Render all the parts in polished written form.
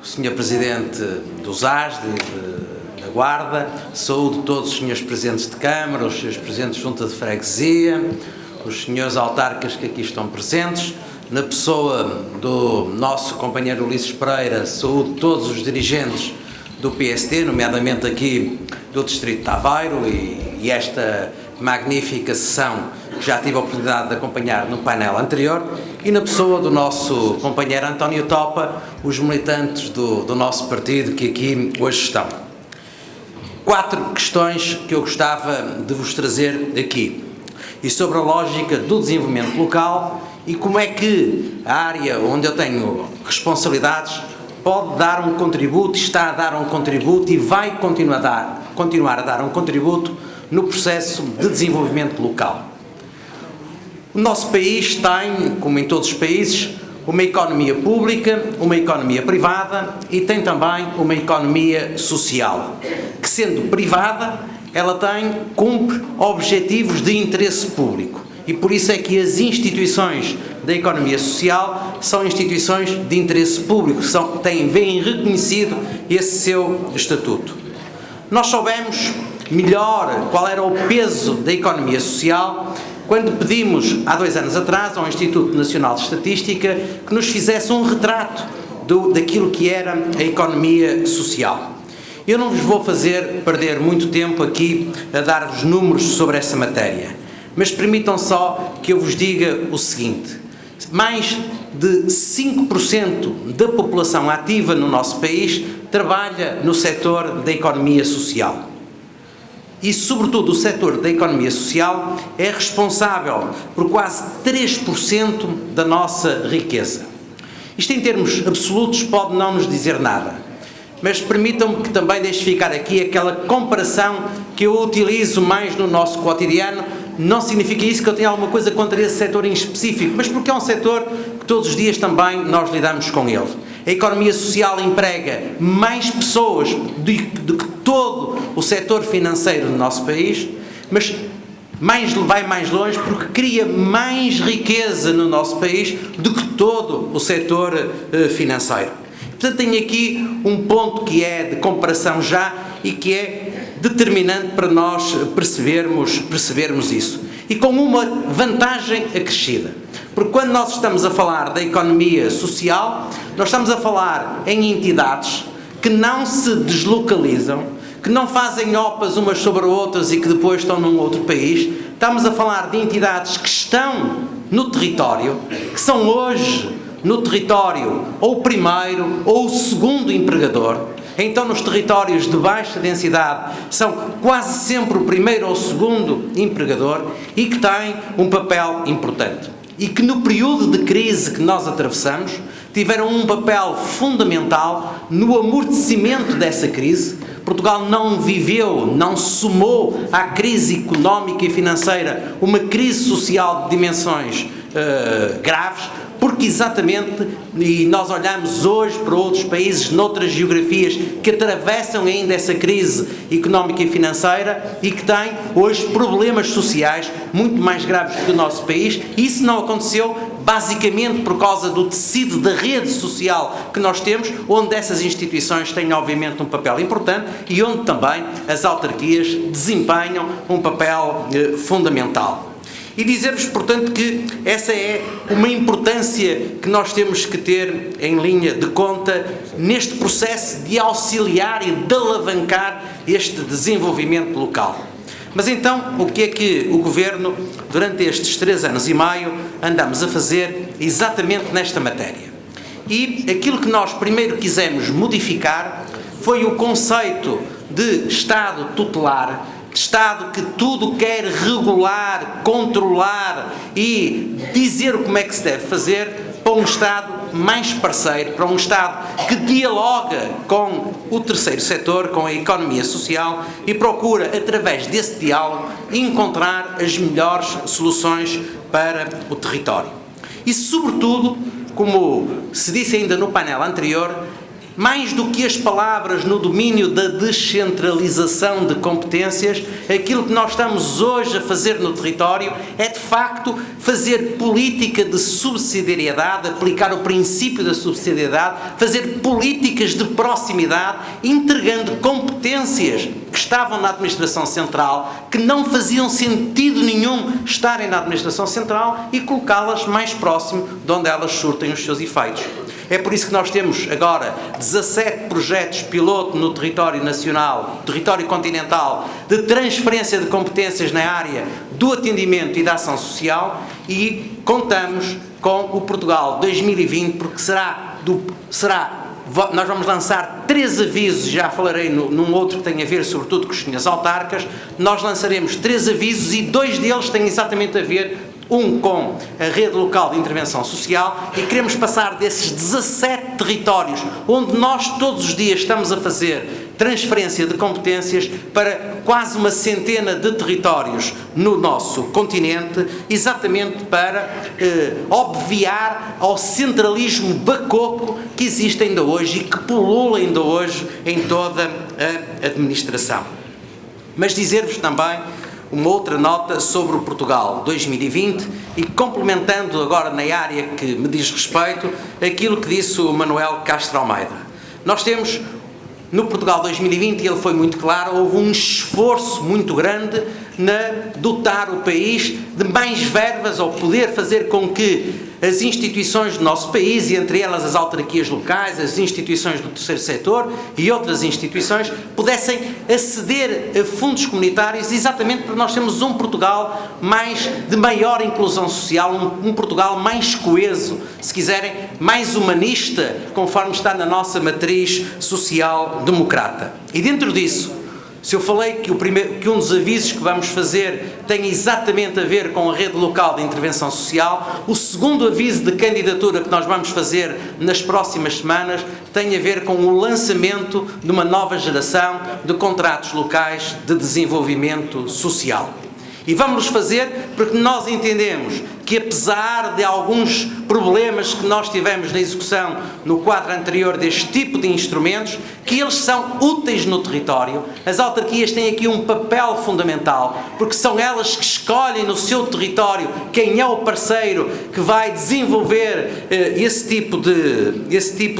Sr. Presidente do ZASD, da Guarda, saúdo todos os senhores Presidentes de Câmara, os senhores Presidentes de Junta de Freguesia, os senhores autarcas que aqui estão presentes, na pessoa do nosso companheiro Ulisses Pereira, saúdo todos os dirigentes do PSD, nomeadamente aqui do Distrito de Aveiro e esta magnífica sessão que já tive a oportunidade de acompanhar no painel anterior, e na pessoa do nosso companheiro António Topa, os militantes do nosso partido que aqui hoje estão. 4 questões que eu gostava de vos trazer aqui, e sobre a lógica do desenvolvimento local e como é que a área onde eu tenho responsabilidades pode dar um contributo, está a dar um contributo e vai continuar a dar um contributo no processo de desenvolvimento local. O nosso país tem, como em todos os países, uma economia pública, uma economia privada e tem também uma economia social, que sendo privada, ela cumpre objetivos de interesse público e por isso é que as instituições da economia social são instituições de interesse público, vêm reconhecido esse seu estatuto. Nós soubemos melhor qual era o peso da economia social quando pedimos, há 2 anos atrás, ao Instituto Nacional de Estatística que nos fizesse um retrato daquilo que era a economia social. Eu não vos vou fazer perder muito tempo aqui a dar-vos números sobre essa matéria, mas permitam só que eu vos diga o seguinte: mais de 5% da população ativa no nosso país trabalha no setor da economia social. E, sobretudo, o setor da economia social é responsável por quase 3% da nossa riqueza. Isto, em termos absolutos, pode não nos dizer nada, mas permitam-me que também deixe ficar aqui aquela comparação que eu utilizo mais no nosso cotidiano. Não significa isso que eu tenha alguma coisa contra esse setor em específico, mas porque é um setor que todos os dias também nós lidamos com ele. A economia social emprega mais pessoas do que todo o setor financeiro do nosso país, mas vai mais longe porque cria mais riqueza no nosso país do que todo o setor financeiro. Portanto, tenho aqui um ponto que é de comparação já e que é determinante para nós percebermos isso. E com uma vantagem acrescida. Porque quando nós estamos a falar da economia social, nós estamos a falar em entidades que não se deslocalizam, que não fazem opas umas sobre outras e que depois estão num outro país. Estamos a falar de entidades que estão no território, que são hoje no território ou o primeiro ou o segundo empregador. Então, nos territórios de baixa densidade, são quase sempre o primeiro ou o segundo empregador e que têm um papel importante. E que no período de crise que nós atravessamos, tiveram um papel fundamental no amortecimento dessa crise. Portugal não somou à crise económica e financeira uma crise social de dimensões graves, porque exatamente, e nós olhamos hoje para outros países, noutras geografias, que atravessam ainda essa crise económica e financeira e que têm hoje problemas sociais muito mais graves do que o nosso país, e isso não aconteceu basicamente por causa do tecido da rede social que nós temos, onde essas instituições têm obviamente um papel importante e onde também as autarquias desempenham um papel fundamental. E dizer-vos, portanto, que essa é uma importância que nós temos que ter em linha de conta neste processo de auxiliar e de alavancar este desenvolvimento local. Mas então, o que é que o Governo, durante estes 3 anos e meio, andamos a fazer exatamente nesta matéria? E aquilo que nós primeiro quisemos modificar foi o conceito de Estado tutelar, Estado que tudo quer regular, controlar e dizer como é que se deve fazer, para um Estado mais parceiro, para um Estado que dialoga com o terceiro setor, com a economia social e procura, através desse diálogo, encontrar as melhores soluções para o território. E, sobretudo, como se disse ainda no painel anterior, Mais do que as palavras no domínio da descentralização de competências, aquilo que nós estamos hoje a fazer no território é, de facto, fazer política de subsidiariedade, aplicar o princípio da subsidiariedade, fazer políticas de proximidade, entregando competências que estavam na administração central, que não faziam sentido nenhum estarem na administração central, e colocá-las mais próximo de onde elas surtem os seus efeitos. É por isso que nós temos agora 17 projetos piloto no território nacional, território continental, de transferência de competências na área do atendimento e da ação social, e contamos com o Portugal 2020, porque nós vamos lançar 3 avisos, já falarei num outro que tem a ver sobretudo com os senhores autarcas. Nós lançaremos 3 avisos e 2 deles têm exatamente a ver, um com a rede local de intervenção social, e queremos passar desses 17 territórios, onde nós todos os dias estamos a fazer transferência de competências, para quase uma centena de territórios no nosso continente, exatamente para obviar ao centralismo bacoco que existe ainda hoje e que pulula ainda hoje em toda a administração. Mas dizer-vos também uma outra nota sobre o Portugal 2020, e complementando agora na área que me diz respeito aquilo que disse o Manuel Castro Almeida. Nós temos no Portugal 2020, e ele foi muito claro, houve um esforço muito grande na dotar o país de mais verbas, ou poder fazer com que as instituições do nosso país, e entre elas as autarquias locais, as instituições do terceiro setor e outras instituições, pudessem aceder a fundos comunitários, exatamente porque nós temos um Portugal de maior inclusão social, um Portugal mais coeso, se quiserem, mais humanista, conforme está na nossa matriz social-democrata. E dentro disso, se eu falei que um dos avisos que vamos fazer tem exatamente a ver com a rede local de intervenção social, o segundo aviso de candidatura que nós vamos fazer nas próximas semanas tem a ver com o lançamento de uma nova geração de contratos locais de desenvolvimento social. E vamos fazer porque nós entendemos que, apesar de alguns problemas que nós tivemos na execução no quadro anterior deste tipo de instrumentos, que eles são úteis no território. As autarquias têm aqui um papel fundamental, porque são elas que escolhem no seu território quem é o parceiro que vai desenvolver esse tipo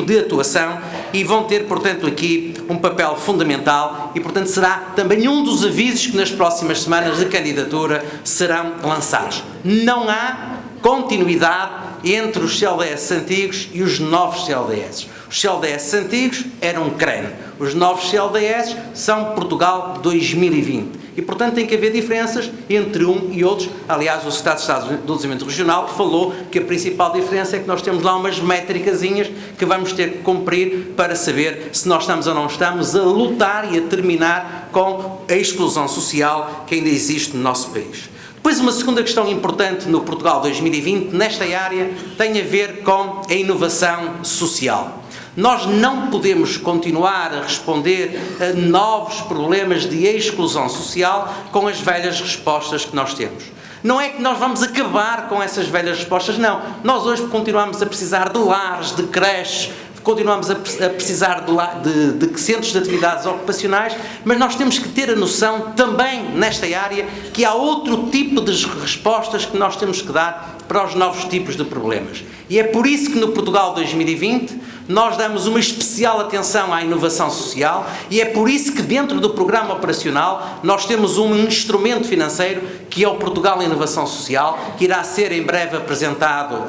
de atuação, e vão ter, portanto, aqui um papel fundamental, e, portanto, será também um dos avisos que nas próximas semanas de candidatura serão lançados. Não há continuidade entre os CLDS antigos e os novos CLDS. Os CLDS antigos eram um crânio. Os novos CLDS são Portugal 2020. E, portanto, tem que haver diferenças entre um e outros. Aliás, o Secretário de Estado do Desenvolvimento Regional falou que a principal diferença é que nós temos lá umas métricazinhas que vamos ter que cumprir para saber se nós estamos ou não estamos a lutar e a terminar com a exclusão social que ainda existe no nosso país. Depois, uma segunda questão importante no Portugal 2020, nesta área, tem a ver com a inovação social. Nós não podemos continuar a responder a novos problemas de exclusão social com as velhas respostas que nós temos. Não é que nós vamos acabar com essas velhas respostas, não. Nós hoje continuamos a precisar de lares, de creches, continuamos a precisar de centros de atividades ocupacionais, mas nós temos que ter a noção também nesta área que há outro tipo de respostas que nós temos que dar para os novos tipos de problemas. E é por isso que no Portugal 2020 nós damos uma especial atenção à inovação social, e é por isso que dentro do programa operacional nós temos um instrumento financeiro que é o Portugal Inovação Social, que irá ser em breve apresentado,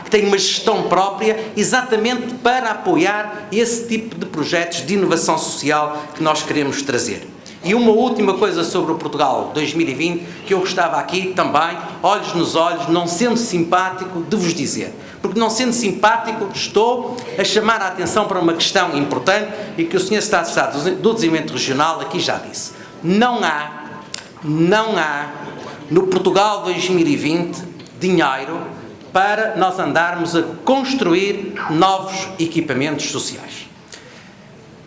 que tem uma gestão própria exatamente para apoiar esse tipo de projetos de inovação social que nós queremos trazer. E uma última coisa sobre o Portugal 2020, que eu gostava aqui também, olhos nos olhos, não sendo simpático, de vos dizer. Porque não sendo simpático, estou a chamar a atenção para uma questão importante e que o Sr. Secretário de Estado do Desenvolvimento Regional aqui já disse. Não há no Portugal 2020 dinheiro para nós andarmos a construir novos equipamentos sociais.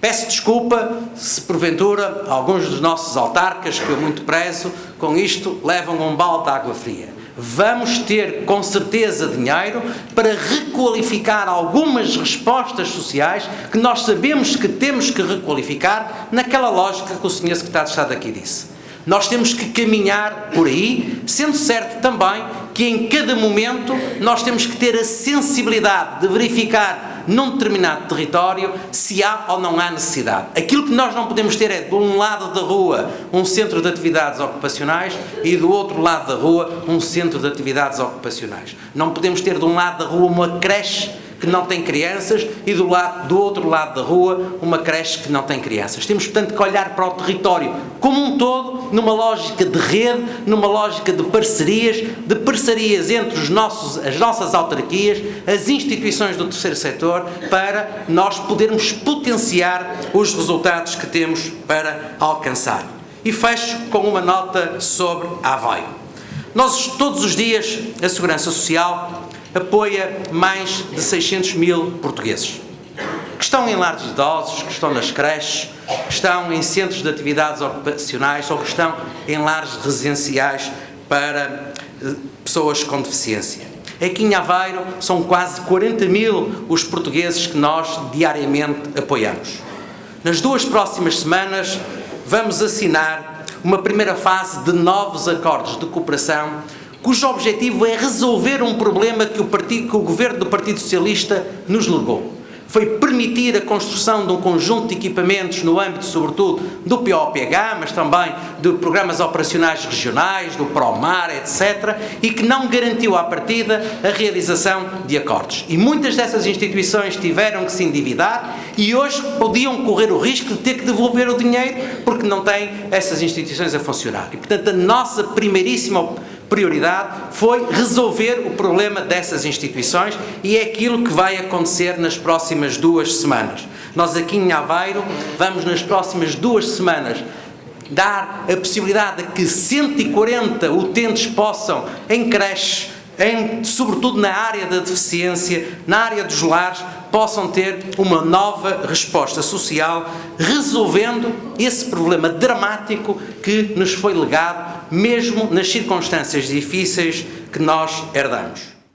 Peço desculpa se, porventura, alguns dos nossos autarcas, que eu muito prezo, com isto levam um balde de água fria. Vamos ter, com certeza, dinheiro para requalificar algumas respostas sociais que nós sabemos que temos que requalificar naquela lógica que o Sr. Secretário de Estado aqui disse. Nós temos que caminhar por aí, sendo certo também que em cada momento nós temos que ter a sensibilidade de verificar num determinado território se há ou não há necessidade. Aquilo que nós não podemos ter é, de um lado da rua, um centro de atividades ocupacionais e do outro lado da rua, um centro de atividades ocupacionais. Não podemos ter de um lado da rua uma creche que não tem crianças e do outro lado da rua uma creche que não tem crianças. Temos, portanto, que olhar para o território como um todo, numa lógica de rede, numa lógica de parcerias entre as nossas autarquias, as instituições do terceiro setor, para nós podermos potenciar os resultados que temos para alcançar. E fecho com uma nota sobre Aveiro. Nós, todos os dias, a Segurança Social apoia mais de 600 mil portugueses que estão em lares de idosos, que estão nas creches, que estão em centros de atividades ocupacionais ou que estão em lares residenciais para pessoas com deficiência. Aqui em Aveiro são quase 40 mil os portugueses que nós diariamente apoiamos. Nas 2 próximas semanas vamos assinar uma primeira fase de novos acordos de cooperação cujo objetivo é resolver um problema que o Governo do Partido Socialista nos legou. Foi permitir a construção de um conjunto de equipamentos no âmbito, sobretudo, do POPH, mas também de programas operacionais regionais, do PROMAR, etc., e que não garantiu à partida a realização de acordos. E muitas dessas instituições tiveram que se endividar e hoje podiam correr o risco de ter que devolver o dinheiro porque não têm essas instituições a funcionar. E, portanto, a nossa primeiríssima prioridade foi resolver o problema dessas instituições e é aquilo que vai acontecer nas próximas 2 semanas. Nós aqui em Aveiro vamos nas próximas 2 semanas dar a possibilidade de que 140 utentes possam, em creches, sobretudo na área da deficiência, na área dos lares, possam ter uma nova resposta social, resolvendo esse problema dramático que nos foi legado, mesmo nas circunstâncias difíceis que nós herdamos.